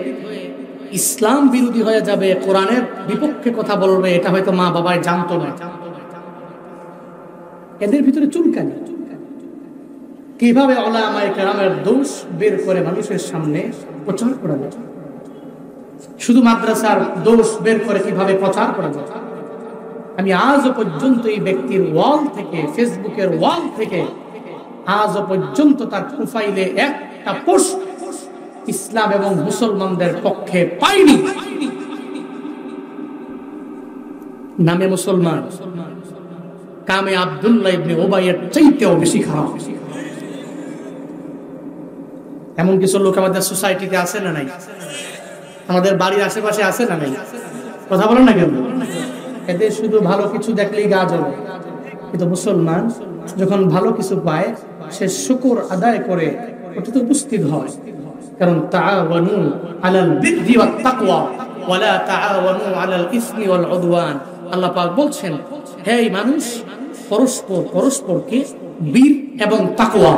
ইসলাম বিরোধী হয়ে যাবে, কোরআনের বিপক্ষে কথা বলবে, এটা হয়তো মা বাবাই জানতো না। এদের ভিতরে চুলকানি। কিভাবে উলামায়ে কেরামের দোষ বের করে মানুষের সামনে প্রচার করা যায়, শুধু মাদ্রাসার দোষ বের করে কিভাবে প্রচার করা যায়। আমি আজও পর্যন্ত এই ব্যক্তির ওয়াল থেকে, ফেসবুকের ওয়াল থেকে আজও পর্যন্ত তার প্রোফাইলে একটা পোস্ট ইসলাম এবং মুসলমানদের পক্ষে পাইনি। নামে মুসলমান, কামে আব্দুল্লাহ ইবনে উবাইয়ের চাইতেও বেশি খারাপ। এমন কিছু লোক আমাদের সোসাইটিতে আছে না নাই? আমাদের বাড়ির আশেপাশে আছে না নাই? কথা বলেন না কেন? এদের শুধু ভালো কিছু দেখলেই গা জ্বলে, কিন্তু মুসলমান যখন ভালো কিছু পায় সে শুকর আদায় করে ওটাতে উপস্থিত হয়। কারণ তাআওয়ানু আলাল বিররি ওয়াত তাকওয়া ওয়া লা তাআওয়ানু আলাল ইসমি ওয়াল উদওয়ান। আল্লাহ পাক বলছেন, হে মানুষ, পরস্পরকে বীর এবং তাকওয়া,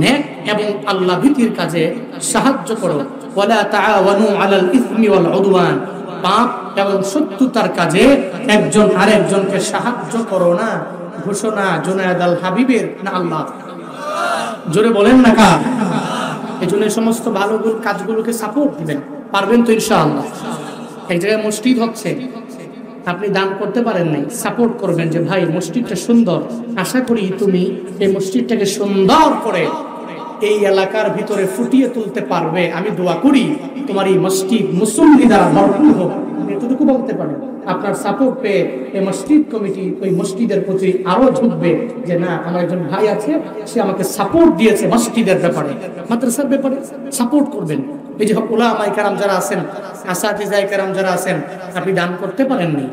নেক এবং আল্লাহ ভীতির কাজে সাহায্য করো। ওয়া লা তাআওয়ানু আলাল ইসমি ওয়াল উদওয়ান, পাপ এবং শত্রুতার কাজে একজন আরেকজনকে সাহায্য করো না। ঘোষণা জুনায়েদ আল হাবিবের না আল্লাহ? জোরে বলেন না কার? এই জন্য সমস্ত ভালো কাজগুলোকে সাপোর্ট দিবেন, পারবেন তো ইনশাআল্লাহ। এক জায়গায় মসজিদ হচ্ছে, আপনি দান করতে পারেন নাই, সাপোর্ট করবেন যে ভাই মসজিদটা সুন্দর, আশা করি তুমি এই মসজিদটাকে সুন্দর করে এই এলাকার ভিতরে ফুটিয়ে তুলতে পারবে, আমি দোয়া করি তোমার এই মসজিদ মুসল্লি দ্বারা ভরপুর হোক। এতটুকু বলতে পারেন। আপনার সাপোর্ট পেয়ে এই মসজিদ কমিটি ওই মসজিদের প্রতি আরো ঝুঁকবে যে না, আমার একজন ভাই আছে, সে আমাকে সাপোর্ট দিয়েছে মসজিদের ব্যাপারে, মাদ্রাসার ব্যাপারে সাপোর্ট করবেন। এই যে উলামায়ে কেরাম যারা আছেন, আসাতিজায়ে কেরাম যারা আছেন, আপনি দান করতে পারেননি,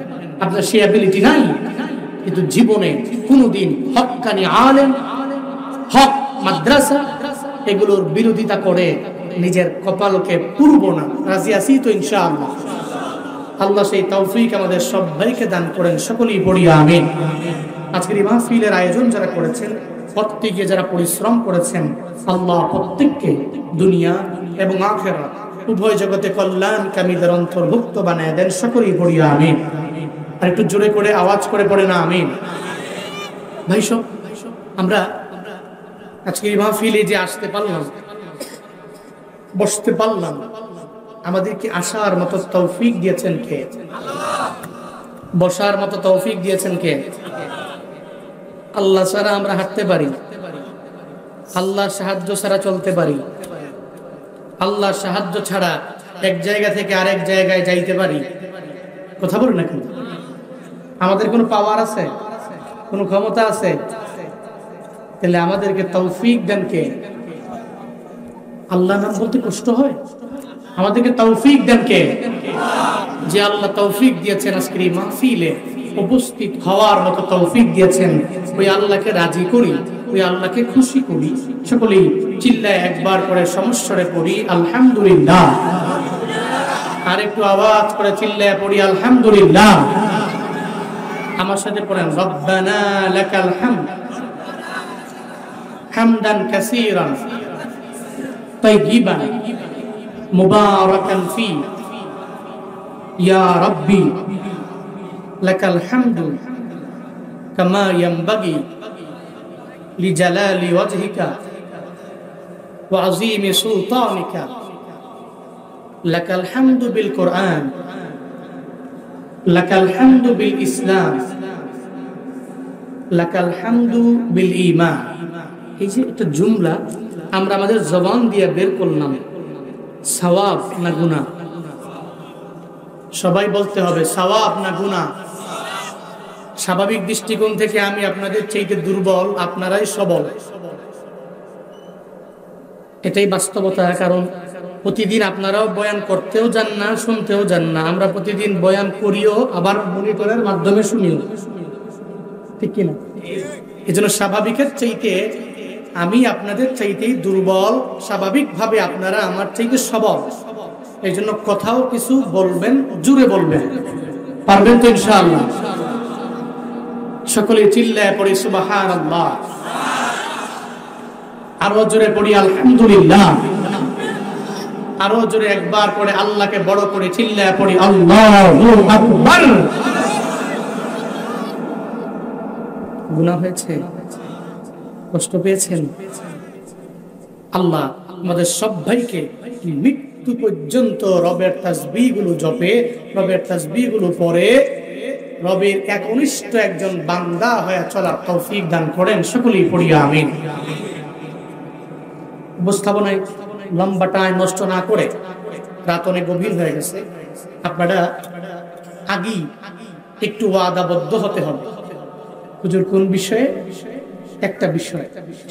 আপনার সেই অ্যাবিলিটি নাই, কিন্তু জীবনে কোনোদিন হক্কানি আলেম, হক মাদ্রাসা এগুলোর বিরোধিতা করে নিজের কপালকে পুরব না। রাজি আছি তো ইনশাআল্লাহ? আল্লাহ সেই তৌফিক আমাদের সবাইকে দান করেন, সকলেই পড়ি আমিন। আজকের এই মাহফিলের আয়োজন যারা করেছেন, প্রত্যেকে যারা পরিশ্রম করেছেন, আল্লাহ প্রত্যেককে দুনিয়া এবং আখিরাত উভয় জগতে কল্যাণকামীদের অন্তর্ভুক্ত বানায় দেন, সকলেই পড়ি আমিন। আর একটু জোরে করে আওয়াজ করে পড়ে না আমিন। ভাই সব আমরা আজকে এই মাহফিলে যে আসতে পারলাম, বসতে পারলাম, আমাদেরকে আসার মতো তৌফিক দিয়েছেন কে? বসার মতো তৌফিক দিয়েছেন কে? আল্লাহ ছাড়া আমরা হাঁটতে পারি, আল্লাহর সাহায্য ছাড়া চলতে পারি, আল্লাহর সাহায্য ছাড়া এক জায়গা থেকে আরেক জায়গায় যাইতে পারি? কথা বলুন না কেন? আমাদের কোনো পাওয়ার আছে? কোনো ক্ষমতা আছে? তাহলে আমাদেরকে তৌফিক দেন কে? আল্লাহ নাম বলতে কষ্ট হয়? আমাদেরকে তৌফিক দেন কে? যে আল্লাহ তৌফিক দিয়েছেন আজকের এই মাহফিলে উপস্থিত হওয়ার মতো তৌফিক দিয়েছেন, ওই আল্লাহকে রাজি করি, ওই আল্লাহকে খুশি করি। সকলেই চিল্লায় একবার করে সমস্যারে পড়ি আলহামদুলিল্লাহ। আর একটু আওয়াজ করে চিল্লায় পড়ি আলহামদুলিল্লাহ। আমার সাথে পড়েন রব্বানা লাকাল হামদ হামদান কাসীরান তাইয়িবান মুবারাকান ফি ইয়া রাব্বি লাকাল হামদু কামা ইয়ানবাগি লিজালালি ওয়াজহিকা ওয়া আযীমি সুলতানিকা লাকাল হামদু বিল কুরআন লাকাল হামদু বিল ইসলাম লাকাল হামদু বিল ঈমান। এই যে একটা জুমলা আমরা আমাদের জবান দিয়ে বের করলাম, সওয়াব না গুনাহ? সবাই বলতে হবে সওয়াব না গুনাহ? স্বাভাবিক দৃষ্টিকোণ থেকে আমি আপনাদের চাইতে দুর্বল, আপনারাই সবল, এটাই বাস্তবতা। কারণ প্রতিদিন আপনারাও বয়ান করতেও যান না, শুনতেও যান না। আমরা প্রতিদিন বয়ান করিও, আবার মনিটরের মাধ্যমে শুনিও, ঠিক কিনা? এজন্য স্বাভাবিকের চাইতে আমি আপনাদের চাইতেই দুর্বল, স্বাভাবিকভাবে আপনারা আমার চাইতে সবল। এই জন্য কথাও কিছু বলবেন, জুড়ে বলবেন, পারবেন তো ইনশাআল্লাহ? সকলে চিল্লায় পড়ি সুবহানাল্লাহ, আরো জোরে পড়ি আলহামদুলিল্লাহ, আরো জোরে একবার করে আল্লাহকে বড় করে চিল্লায় পড়ি আল্লাহু আকবার। গুনাহ হয়েছে? কষ্ট পেয়েছেন? আল্লাহ আমাদের সবাইকে মৃত্যু পর্যন্ত রবের তাসবিহগুলো জপে, রবের তাসবিহগুলো পড়ে, রবের একনিষ্ঠ একজন বান্দা হয়ে চলার তৌফিক দান করেন। সকলেই পড়ি আমিন। উপস্থাপনায় লম্বা টাইম নষ্ট না করে, রাত অনেক গভীর হয়ে গেছে, আপনারা আগেই একটু ওয়াদাবদ্ধ হতে হবে। হুজুর কোন বিষয়ে? একটা বিষয়,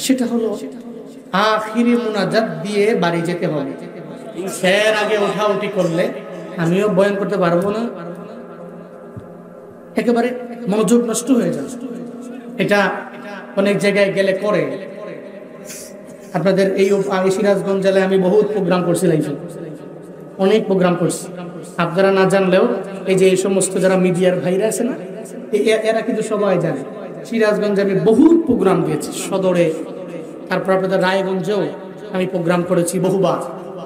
সেটা হলো আখিরি মুনাজাত দিয়ে বাড়ি যেতে হবে। এর আগে ওঠাউঠি করলে আমিও বয়ান করতে পারবো না, একেবারে মনোযোগ নষ্ট হয়ে যাবে। এটা অনেক জায়গায় গেলে করে। আপনাদের এই সিরাজগঞ্জ জেলায় আমি বহুত প্রোগ্রাম করছিলাম, অনেক প্রোগ্রাম করছি। আপনারা না জানলেও এই যে এই সমস্ত যারা মিডিয়ার ভাইরা আছে না, এরা কিন্তু সবাই জানে সিরাজগঞ্জে আমি বহুত প্রোগ্রাম দিয়েছি, সদরে, তারপর আপনাদের রায়গঞ্জেও আমি প্রোগ্রাম করেছি বহুবার।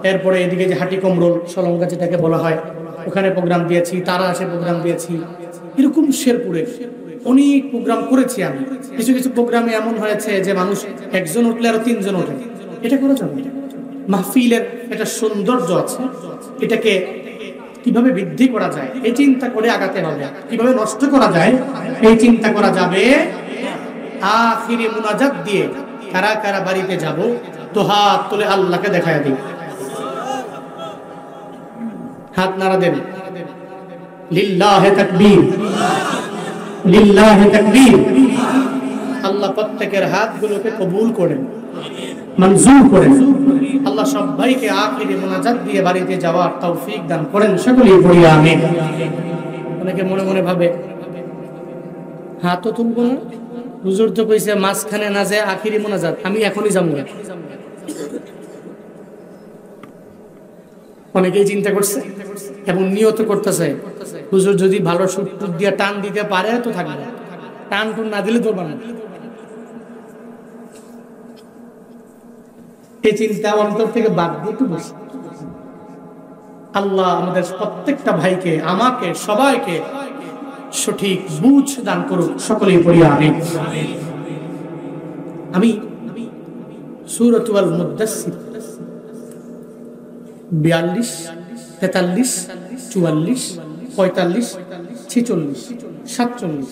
এরপরে এদিকে যে হাটি কমরোল সলঙ্গা যেটাকে বলা হয়, ওখানে প্রোগ্রাম দিয়েছি, তারা আসে প্রোগ্রাম দিয়েছি, এরকম শেরপুরে অনেক প্রোগ্রাম করেছি আমি। কিছু কিছু প্রোগ্রামে এমন হয়েছে যে মানুষ একজন উঠলে আরো তিনজন ওঠে। এটা করা যাবে? মাহফিলের একটা সৌন্দর্য আছে, এটাকে কিভাবে বৃদ্ধি করা যায় এই চিন্তা করে আগাতে হবে। কিভাবে নষ্ট করা যায় এই চিন্তা করা যাবে। আখিরি মুনাজাত দিয়ে কারা কারা বাড়িতে যাব, তো হাত তুলে আল্লাহকে দেখায় দিন, হাত নাড়া দেন। লিল্লাহে তাকবীর, লিল্লাহে তাকবীর। আল্লাহ প্রত্যেকের হাতগুলোকে কবুল করেন, মঞ্জুর করেন। আল্লাহ সবাইকে আখিরি মুনাজাত দিয়ে বাড়িতে যাওয়ার তৌফিক দান করেন। সকলেই পড়ি আমিন। অনেকে মনে মনে ভাবে হাতও তুলবো না, হুজুর তো কইছে মাঝখানে না যায় আখিরি মুনাজাত, আমি এখনই যাবো না। অনেকেই চিন্তা করছে এবং নিয়ত করতেছে, হুজুর যদি ভালো সুট টুট দিয়ে টান দিতে পারে তো থাকবে, টান টুন না দিলে ধরবা না। এই চিন্তা অন্তর থেকে বাদ দিয়ে একটু বসে। আল্লাহ আমাদের প্রত্যেকটা ভাইকে, আমাকে, সবাইকে সঠিক বুঝ দান করুক। সকলেই পড়ি আমিন। আমি সূরাতুল মুদ্দাসসির 42, 43, 44, 45, 46, 47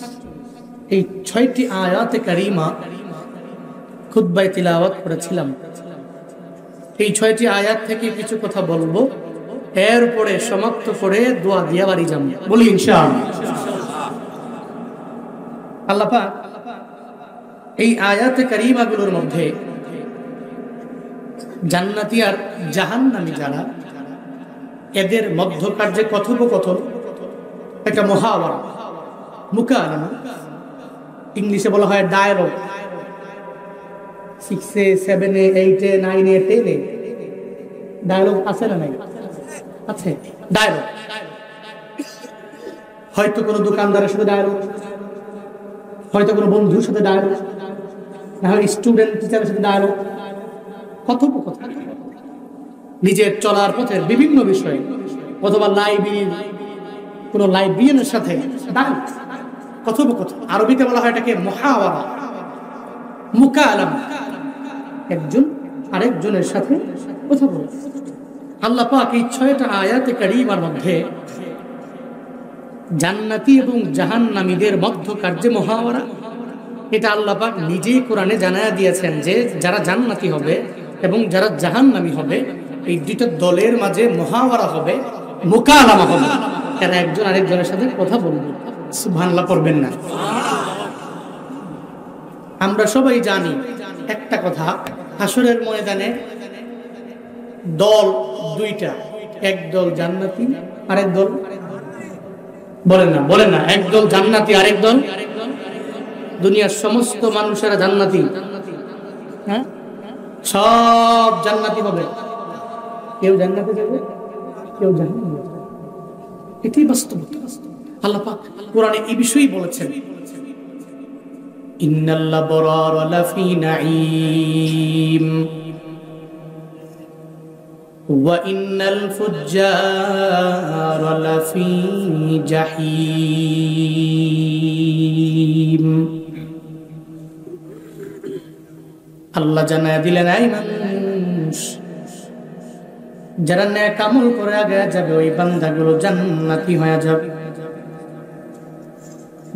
এই 6টি আয়াতে কারিমা খুতবায় তিলাওয়াত করেছিলাম। এই 6টি আয়াত থেকে কিছু কথা বলবো এরপরে সমাপ্ত করে দোয়া দিয়া বাড়ি যাম, বলি ইনশাআল্লাহ। আল্লাহ পাক এই আয়াতে কারিমাগুলোর মধ্যে জান্নাতি আর জাহান্নামী যারা, এদের মধ্যকার যে কথোপকথন, একটা মুহাওয়ারা, মুকালামা, ইংলিশে বলা হয় dialogue. 6 A 7 A 8 A 9 A 10 a dialogue আছে না নাই? আছে ডায়ালগ। হয়তো কোনো দোকানদারের সাথে ডায়ালগ, হয়তো কোনো বন্ধুর সাথে ডায়ালগ, না হয় স্টুডেন্ট টিচারের সাথে ডায়ালগ, কথোপকথন নিজের চলার পথের বিভিন্ন বিষয়ে, অথবা কোনো লাইব্রেরিয়ানের সাথে ডায়ালগ, কথোপকথন। আরবিতে বলা হয় এটাকে মুহাওয়ারা, মুকালামা, একজন আরেকজনের সাথে কথা বলে। আল্লাহ পাক এই 6টা আয়াতে কারিমার মধ্যে জান্নাতি এবং জাহান্নামীদের মধ্যকার যে মুহাওয়ারা, এটা আল্লাহ পাক নিজেই কোরআনে জানায়া দিয়েছেন যে যারা জান্নাতি হবে এবং যারা জাহান্নামী হবে, এই দুইটা দলের মাঝে মুহাওয়ারা হবে, মুকালামা হবে। এরা একজন আরেকজনের সাথে কথা বলবে। সুবহানাল্লাহ পড়বেন না? আমরা সবাই জানি একটা কথা, হাসরের ময়দানে দল দুইটা, এক দল জান্নাতি আরেক দল, বলেন না, এক দল জান্নাতি আরেক দল। দুনিয়ার সমস্ত মানুষেরা জান্নাতি, হ্যাঁ, সব জান্নাতি হবে, কেউ জান্নাতে যাবে, কেউ জাহান্নামে যাবে। এটাই বাস্তবতা। আল্লাহ পাক কোরআনে এই বিষয়ই বলেছেন, ইন্নাল আবরারা লাফি নাঈম ওয়া ইন্নাল ফুজ্জারা লাফি জাহিম। আল্লাহ জানায়া দিলেন, এই মানুষ, যারা নেক আমল করে আগে যাবে ওই বান্দাগুলো জান্নাতি হয়ে যাবে,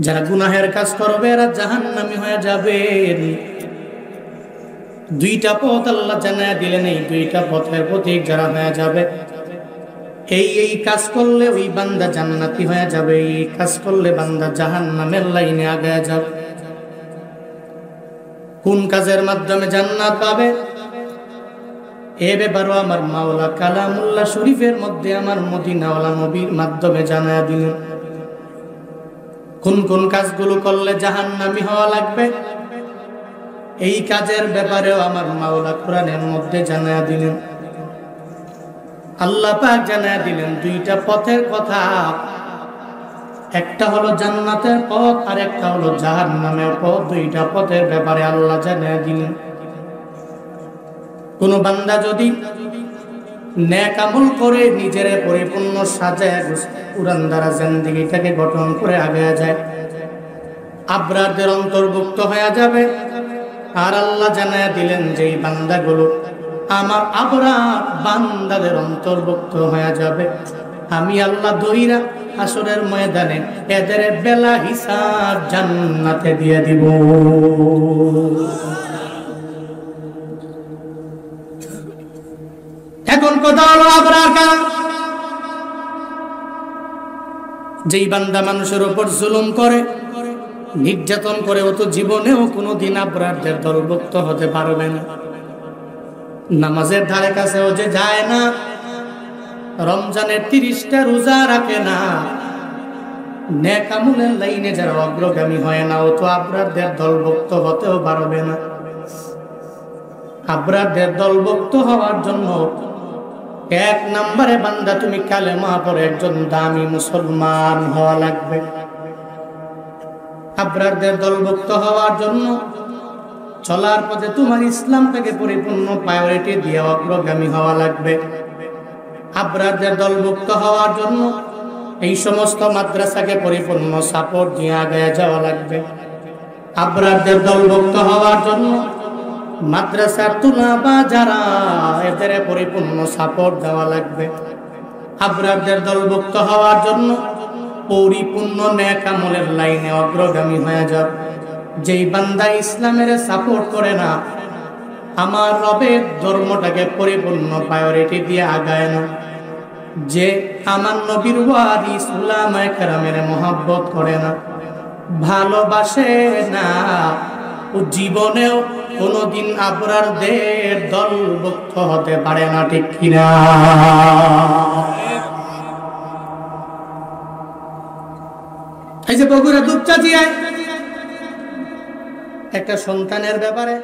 যারা গুনাহের কাজ করবে এরা জাহান্নামী হয়ে যাবে। দুইটা পথ আল্লাহ জানায়া দিলেন, এই দুইটা পথের পথিক যারা হয়ে যাবে, এই কাজ করলে ওই বান্দা জান্নাতি হয়ে যাবে, এই কাজ করলে বান্দা জাহান্নামের লাইনে আগে যাবে। কোন কাজের মাধ্যমে জান্নাত পাবে এ ব্যাপারও আমার মাওলা কালামুল্লাহ শরীফের মধ্যে আমার মদিনাওয়ালা নবীর মাধ্যমে জানায়া দিলেন। কোন কোন কাজগুলো করলে জাহান্নামী হওয়া লাগবে, এই কাজের ব্যাপারেও আমার মাওলা কোরআনের মধ্যে জানায়া দিলেন। আল্লাহ পাক জানায়া দিলেন দুইটা পথের কথা, একটা হলো জান্নাতের পথ আর একটা হলো জাহান্নামের পথ। দুইটা পথের ব্যাপারে আল্লাহ জানায়া দিলেন। কোন বান্দা যদি নেক আমল করে নিজের পরিপূর্ণ সাজায় কোরআন দ্বারা জিন্দেগিটাকে গঠন করে আগে যায়, আবরারদের অন্তর্ভুক্ত হয়ে যাবে। আর আল্লাহ জানায়া দিলেন যে এই বান্দাগুলো আমার আবরার বান্দাদের অন্তর্ভুক্ত হয়ে যাবে। আমি আল্লাহ দইরা হাসরের ময়দানে এদের বেলা হিসাব জান্নাতে দিয়ে দিব। এখন কথা হলো আবরার কারা? যেই বান্দা মানুষের উপর জুলুম করে, নির্যাতন করে, ও তো জীবনেও কোনোদিন আবরারদের দলভুক্ত হতে পারবে না। নামাজের ধারে কাছেও যে যায় না, রমজানের 30টা রোজা রাখে না, নেক আমলের লাইনে যারা অগ্রগামী হয় না, ও তো আবরারদের দলভুক্ত হতেও পারবে না। আবরারদের দলভুক্ত হওয়ার জন্য 1 নম্বরে বান্দা তুমি কালেমা পড়ে একজন দামি মুসলমান হওয়া লাগবে। আবরারদের দলভুক্ত হওয়ার জন্য চলার পথে তোমার ইসলামটাকে পরিপূর্ণ প্রায়োরিটি দিয়ে অগ্রগামী হওয়া লাগবে। আবরারদের দলভুক্ত হওয়ার জন্য এই সমস্ত মাদ্রাসাকে পরিপূর্ণ সাপোর্ট দিয়ে আগে যাওয়া লাগবে। আবরারদের দলভুক্ত হওয়ার জন্য মাদ্রাসার তুলাবা যারা, এদের পরিপূর্ণ সাপোর্ট দেওয়া লাগবে। আবরারদের দলভুক্ত হওয়ার জন্য পরিপূর্ণ নেক আমলের লাইনে অগ্রগামী হয়ে যাবে। যেই বান্দা ইসলামের সাপোর্ট করে না, আমার রবের ধর্মটাকে পরিপূর্ণ প্রায়োরিটি দিয়ে আগায় না, যে আমার নবীর ওয়ারিস উলামায়ে কেরামের মহব্বত করে না, ভালোবাসে না, ও জীবনেও কোনদিন আবরারদের দলভুক্ত হতে পারে না, ঠিক কিনা? এই যে বগুড়া দুপচাচিয়ায় একটা সন্তানের ব্যাপারে